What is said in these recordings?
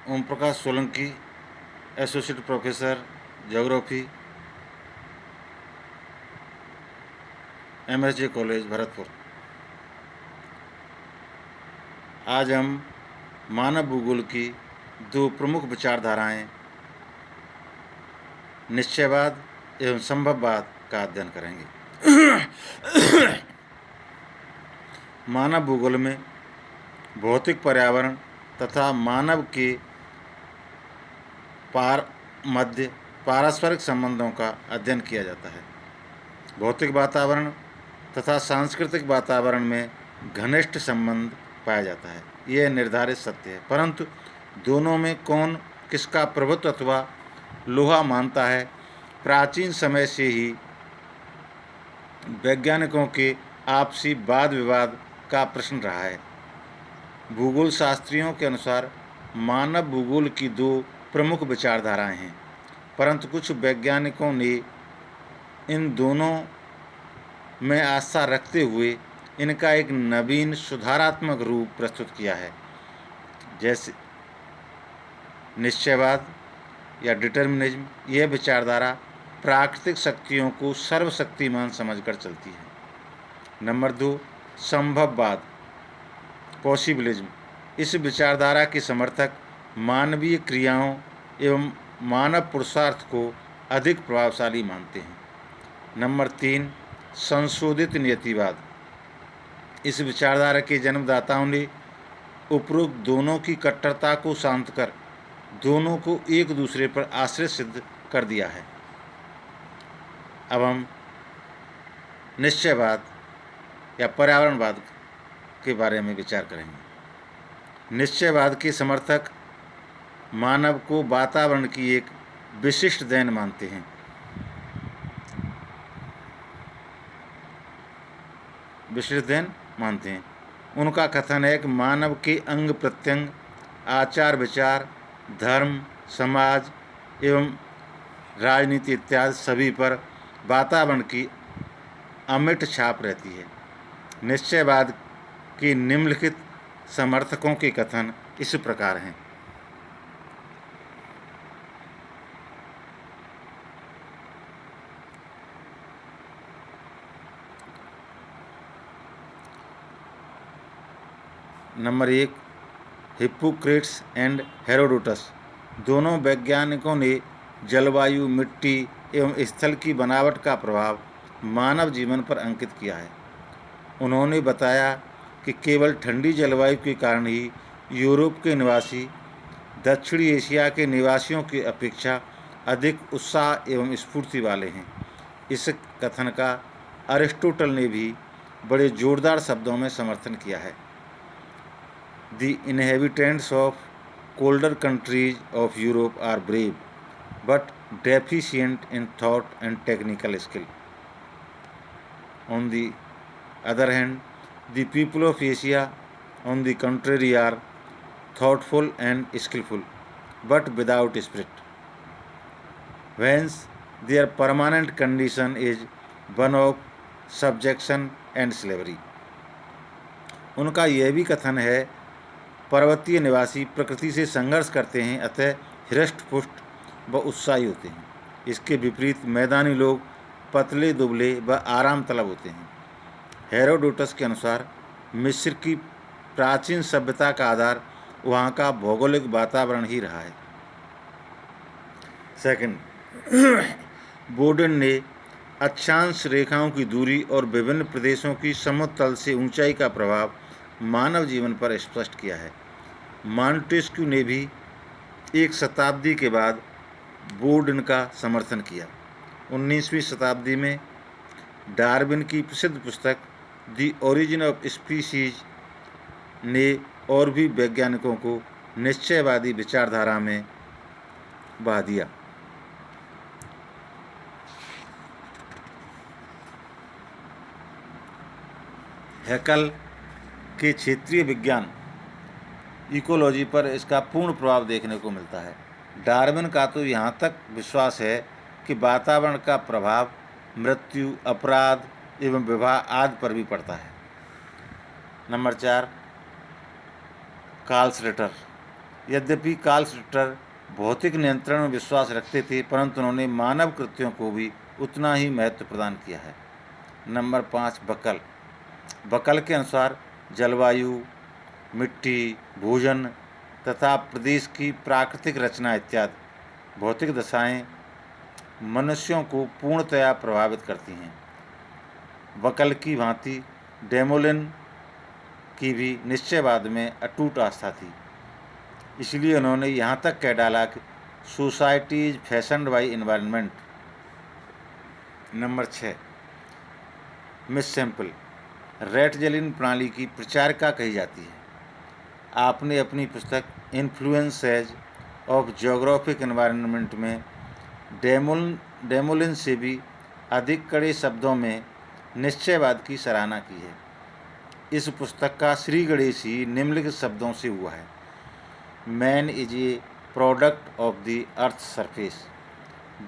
ओम Prakash Solanki, associate professor geography, MSJ college Bharatpur. आज हम मानव भूगोल की दो प्रमुख विचारधाराएं निश्चयवाद एवं संभववाद का अध्ययन करेंगे। मानव भूगोल में भौतिक पर्यावरण तथा मानव के मध्य पारस्परिक संबंधों का अध्ययन किया जाता है। भौतिक वातावरण तथा सांस्कृतिक वातावरण में घनिष्ठ संबंध पाया जाता है, यह निर्धारित सत्य है, परंतु दोनों में कौन किसका प्रभुत्व अथवा लोहा मानता है, प्राचीन समय से ही वैज्ञानिकों के आपसी वाद विवाद का प्रश्न रहा है। भूगोल शास्त्रियों के अनुसार मानव भूगोल की दो प्रमुख विचारधाराएं हैं, परंतु कुछ वैज्ञानिकों ने इन दोनों में आस्था रखते हुए इनका एक नवीन सुधारात्मक रूप प्रस्तुत किया है, जैसे निश्चयवाद या डिटर्मिनिज्म। यह विचारधारा प्राकृतिक शक्तियों को सर्वशक्तिमान समझकर चलती है। नंबर 2, संभववाद, पॉसिबिलिज्म। इस विचारधारा के समर्थक मानवीय क्रियाओं एवं मानव पुरुषार्थ को अधिक प्रभावशाली मानते हैं। नंबर 3, संशोधित नियतिवाद। इस विचारधारा के जन्मदाताओं ने उपरोक्त दोनों की कट्टरता को शांत कर दोनों को एक दूसरे पर आश्रित सिद्ध कर दिया है। अब हम निश्चयवाद या पर्यावरणवाद के बारे में विचार करेंगे। निश्चयवाद के समर्थक मानव को वातावरण की एक विशिष्ट देन मानते हैं। उनका कथन है कि मानव के अंग प्रत्यंग, आचार विचार, धर्म, समाज एवं राजनीति इत्यादि सभी पर वातावरण की अमिट छाप रहती है। निश्चयवाद के निम्नलिखित समर्थकों के कथन इस प्रकार हैं। Number 1, Hippocrates and Herodotus. दोनों वैज्ञानिकों ने जलवायु, मिट्टी एवं स्थल की बनावट का प्रभाव मानव जीवन पर अंकित किया है। उन्होंने बताया कि केवल ठंडी जलवायु के कारण ही यूरोप के निवासी दक्षिणी एशिया के निवासियों की अपेक्षा अधिक उत्साह एवं स्फूर्ति वाले हैं। इस कथन का अरिस्टोटल ने भी बड़े जोरदार शब्दों में समर्थन किया है। The inhabitants of colder countries of Europe are brave, but deficient in thought and technical skill. On the other hand, the people of Asia, on the contrary, are thoughtful and skillful, but without spirit. Hence, their permanent condition is one of subjection and slavery. उनका यह भी कथन है, पर्वतीय निवासी प्रकृति से संघर्ष करते हैं, अतः हृष्ट-पुष्ट व उत्साही होते हैं। इसके विपरीत मैदानी लोग पतले दुबले व आराम तलब होते हैं। हेरोडोटस के अनुसार मिस्र की प्राचीन सभ्यता का आधार वहाँ का भौगोलिक वातावरण ही रहा है। सेकंड, बोर्डन ने अक्षांश रेखाओं की दूरी और विभिन्न प्रदेशों की समुद्र तल से ऊंचाई का प्रभाव मानव जीवन पर स्पष्ट किया है। मॉन्टेस्क्यू ने भी एक शताब्दी के बाद बोर्डन का समर्थन किया। 19वीं शताब्दी में डार्विन की प्रसिद्ध पुस्तक द ओरिजिन ऑफ स्पीसीज ने और भी वैज्ञानिकों को निश्चयवादी विचारधारा में बहा दिया। हैकल के क्षेत्रीय विज्ञान इकोलॉजी पर इसका पूर्ण प्रभाव देखने को मिलता है। डार्विन का तो यहाँ तक विश्वास है कि वातावरण का प्रभाव मृत्यु, अपराध एवं विवाह आदि पर भी पड़ता है। नंबर 4, कार्ल श्रेटर। यद्यपि कार्ल रिटर भौतिक नियंत्रण में विश्वास रखते थे, परंतु उन्होंने मानव कृत्यों को भी उतना ही महत्व प्रदान किया है। Number 5, buckle. बकल के अनुसार जलवायु, मिट्टी, भोजन तथा प्रदेश की प्राकृतिक रचना इत्यादि भौतिक दशाएं मनुष्यों को पूर्णतया प्रभावित करती हैं। बकल की भांति डेमोलिन की भी निश्चयवाद में अटूट आस्था थी। इसलिए उन्होंने यहाँ तक कह डाला कि society is fashioned by environment. Number 6, Miss Semple रैटजेलिन प्रणाली की प्रचारका कही जाती है। आपने अपनी पुस्तक इन्फ्लुएंसेज ऑफ ज्योग्राफिक एनवायरनमेंट में डेमोलिन से भी अधिक कड़े शब्दों में निश्चयवाद की सराहना की है। इस पुस्तक का श्री गणेश ही निम्नलिखित शब्दों से हुआ है: man is A product of the earth surface.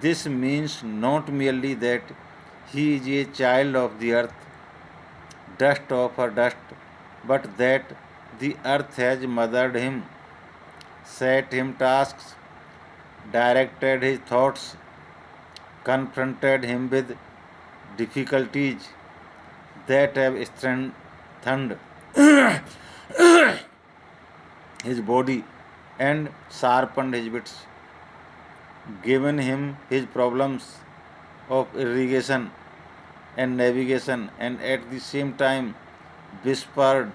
This means not merely that he is a child of the earth, dust of her dust, but that the earth has mothered him, set him tasks, directed his thoughts, confronted him with difficulties that have strengthened his body and sharpened his wits, given him his problems of irrigation and navigation, and at the same time whispered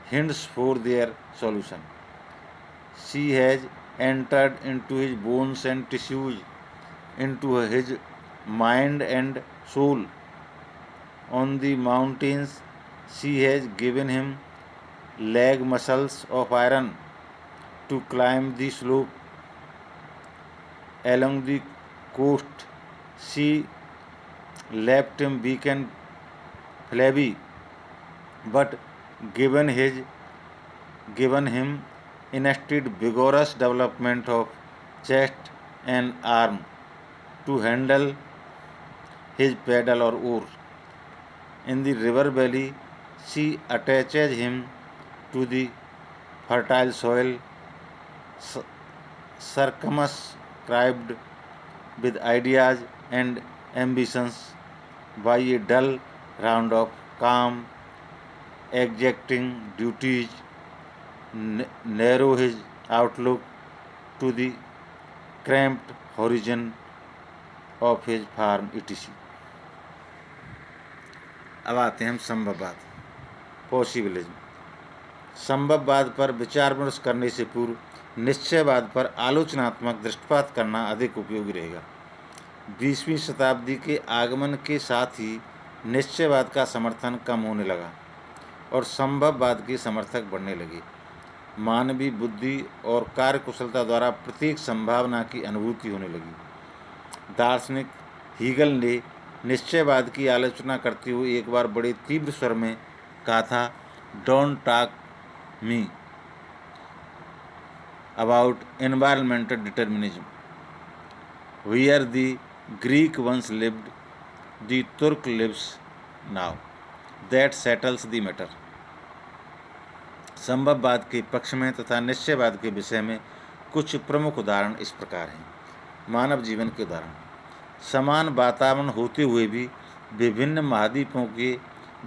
hints for their solution. She has entered into his bones and tissues, into his mind and soul. On the mountains she has given him leg muscles of iron to climb the slope. Along the coast she left him weak and flabby, but given him instead vigorous development of chest and arm to handle his paddle or oar. In the river valley she attaches him to the fertile soil, circumscribed with ideas and ambitions by a dull round of calm, exacting duties, narrow his outlook to the cramped horizon of his farm, etc. अब आते हैं हम संभववाद, possibilism. संभववाद पर विचार विमर्श करने से पूर्व निश्चयवाद पर आलोचनात्मक दृष्टिपात करना अधिक उपयोगी रहेगा। 20वीं शताब्दी के आगमन के साथ ही निश्चयवाद का समर्थन कम होने लगा और संभववाद के समर्थक बढ़ने लगे। मानवीय बुद्धि और कार्यकुशलता द्वारा प्रत्येक संभावना की अनुभूति होने लगी। दार्शनिक हीगल ने निश्चयवाद की आलोचना करते हुए एक बार बड़े तीव्र स्वर में कहा था, don't talk me about environmental determinism, where the Greek once lived, the Turk lives now. That settles the matter. संभववाद के पक्ष में तथा निश्चयवाद के विषय में कुछ प्रमुख उदाहरण इस प्रकार हैं। मानव जीवन के उदाहरण: समान वातावरण होते हुए भी विभिन्न महाद्वीपों के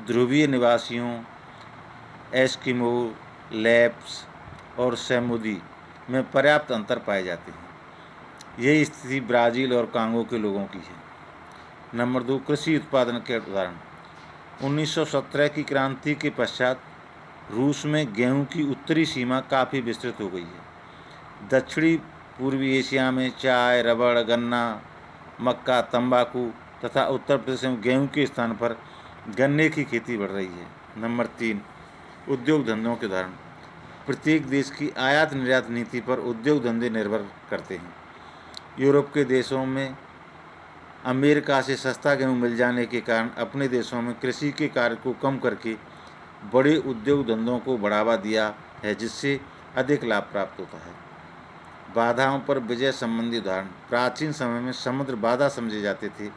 ध्रुवीय निवासियों, एस्किमो, लैप्स और सैमुदी में पर्याप्त अंतर पाए जाते हैं। यही स्थिति ब्राज़ील और कांगो के लोगों की है। नंबर 2, कृषि उत्पादन के उदाहरण: 1917 की क्रांति के पश्चात रूस में गेहूं की उत्तरी सीमा काफ़ी विस्तृत हो गई है। दक्षिणी पूर्वी एशिया में चाय, रबड़, गन्ना, मक्का, तंबाकू तथा उत्तर प्रदेश में गेहूं के स्थान पर गन्ने की खेती बढ़ रही है। नंबर 3, उद्योग धंधों के उदाहरण: प्रत्येक देश की आयात निर्यात नीति पर उद्योग धंधे निर्भर करते हैं। यूरोप के देशों में अमेरिका से सस्ता गेहूं मिल जाने के कारण अपने देशों में कृषि के कार्य को कम करके बड़े उद्योग धंधों को बढ़ावा दिया है, जिससे अधिक लाभ प्राप्त होता है। बाधाओं पर विजय संबंधी उदाहरण: प्राचीन समय में समुद्र बाधा समझे जाते थे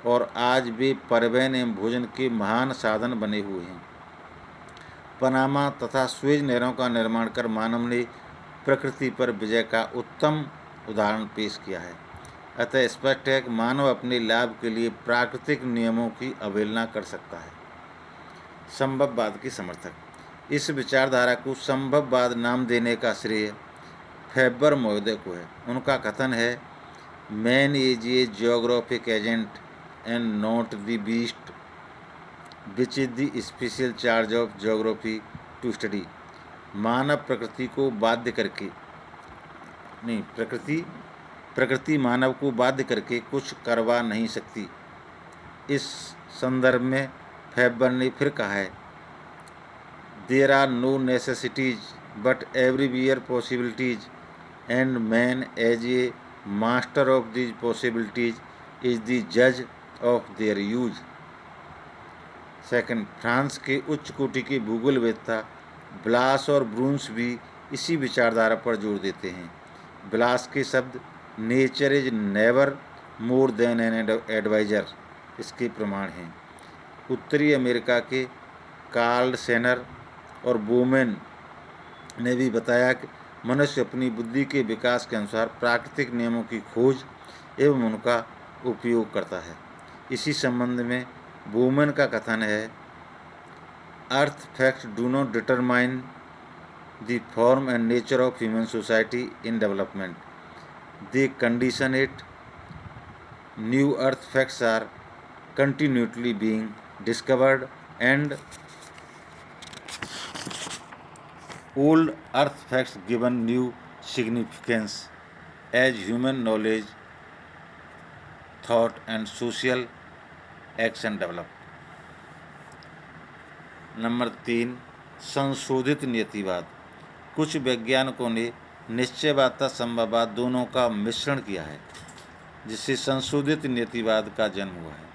और आज वे परिवहन एवं भोजन के महान साधन बने हुए हैं। पनामा तथा स्वेज नहरों का निर्माण कर मानव ने प्रकृति पर विजय का उत्तम उदाहरण पेश किया है। अतः स्पष्ट है कि मानव अपने लाभ के लिए प्राकृतिक नियमों की अवहेलना कर सकता है। संभववाद के समर्थक। इस विचारधारा को संभववाद नाम देने का श्रेय फैबर महोदय को है। उनका कथन है, man is a geographic agent and not the beast which is the special charge of geography to study. मानव प्रकृति को बाध्य करके नहीं प्रकृति मानव को बाध्य करके कुछ करवा नहीं सकती। इस संदर्भ में फैबर ने फिर कहा है, there are no necessities but everywhere possibilities and man as a master of these possibilities is the जज of their use. Second, France के उच्च कोटि के भूगोलवेत्ता ब्लास और ब्रूंस भी इसी विचारधारा पर जोर देते हैं। ब्लास के शब्द nature is never more than an adviser इसके प्रमाण हैं। उत्तरी अमेरिका के कार्ल सेनर और बोमेन ने भी बताया कि मनुष्य अपनी बुद्धि के विकास के अनुसार प्राकृतिक नियमों की खोज एवं उनका उपयोग करता है। इसी संबंध में बोमेन का कथन है, earth facts do not determine the form and nature of human society in development, they condition it. New earth facts are continually being discovered and old earth facts given new significance as human knowledge, thought and social action develop। Number 3, संशोधित नियतिवाद। कुछ वैज्ञानिकों ने निश्चयवाद तथा संभववाद दोनों का मिश्रण किया है, जिससे संशोधित नियतिवाद का जन्म हुआ है।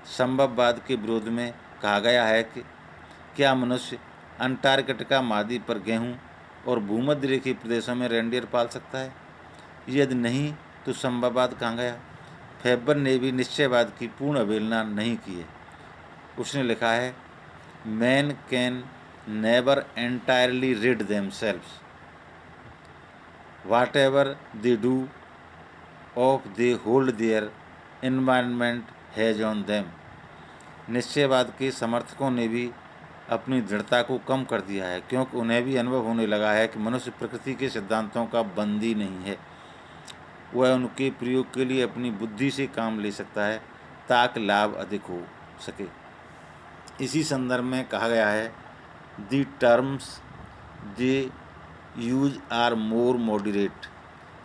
संभववाद के विरोध में कहा गया है कि क्या मनुष्य अंटार्कटिका महाद्वीप पर गेहूं और भूमध्य रेखीय प्रदेशों में रेंडियर पाल सकता है? यदि नहीं तो संभववाद कहाँ गया? फैबर ने भी निश्चयवाद की पूर्ण अवहेलना नहीं की है। उसने लिखा है, man can never entirely rid themselves whatever they do of the hold their environment has on them. निश्चयवाद के समर्थकों ने भी अपनी दृढ़ता को कम कर दिया है, क्योंकि उन्हें भी अनुभव होने लगा है कि मनुष्य प्रकृति के सिद्धांतों का बंदी नहीं है। वह उनके प्रयोग के लिए अपनी बुद्धि से काम ले सकता है ताकि लाभ अधिक हो सके। इसी संदर्भ में कहा गया है, the terms they use are more moderate,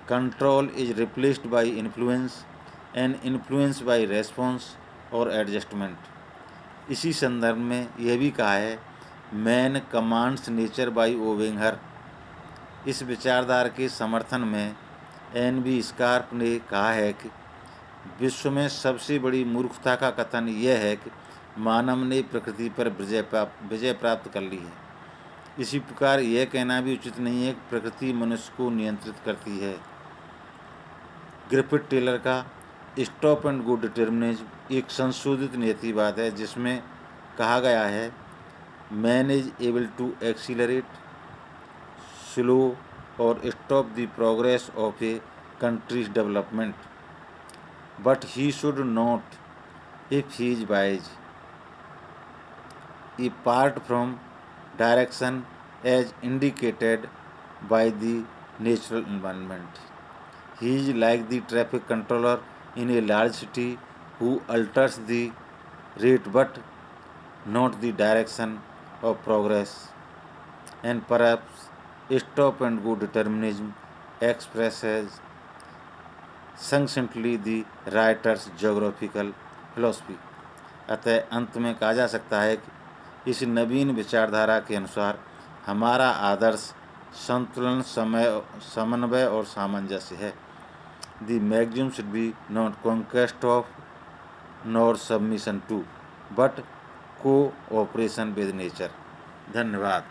control is replaced by influence and influence by response और एडजस्टमेंट। इसी संदर्भ में यह भी कहा है, man commands nature by obeying her. इस विचारधारा के समर्थन में एन.बी. स्कार्फ ने कहा है कि विश्व में सबसे बड़ी मूर्खता का कथन यह है कि मानव ने प्रकृति पर विजय प्राप्त कर ली है। इसी प्रकार यह कहना भी उचित नहीं है कि प्रकृति मनुष्य को नियंत्रित करती है। ग्रिफिथ टेलर का स्टॉप एंड गो डिटर्मिनिज्म एक संशोधित नियतिवाद है, जिसमें कहा गया है, man is able to accelerate, slow और stop the progress of a country's development, but he should not if he is wise apart from direction as indicated by the natural environment. He is like the traffic controller in a large city who alters the rate but not the direction of progress. And perhaps stop and go determinism expresses succinctly the writer's geographical philosophy। अतः अंत में कहा जा सकता है कि इस नवीन विचारधारा के अनुसार हमारा आदर्श संतुलन, समन्वय और सामंजस्य है। The maxim should be not conquest of nor submission to but cooperation with nature. धन्यवाद।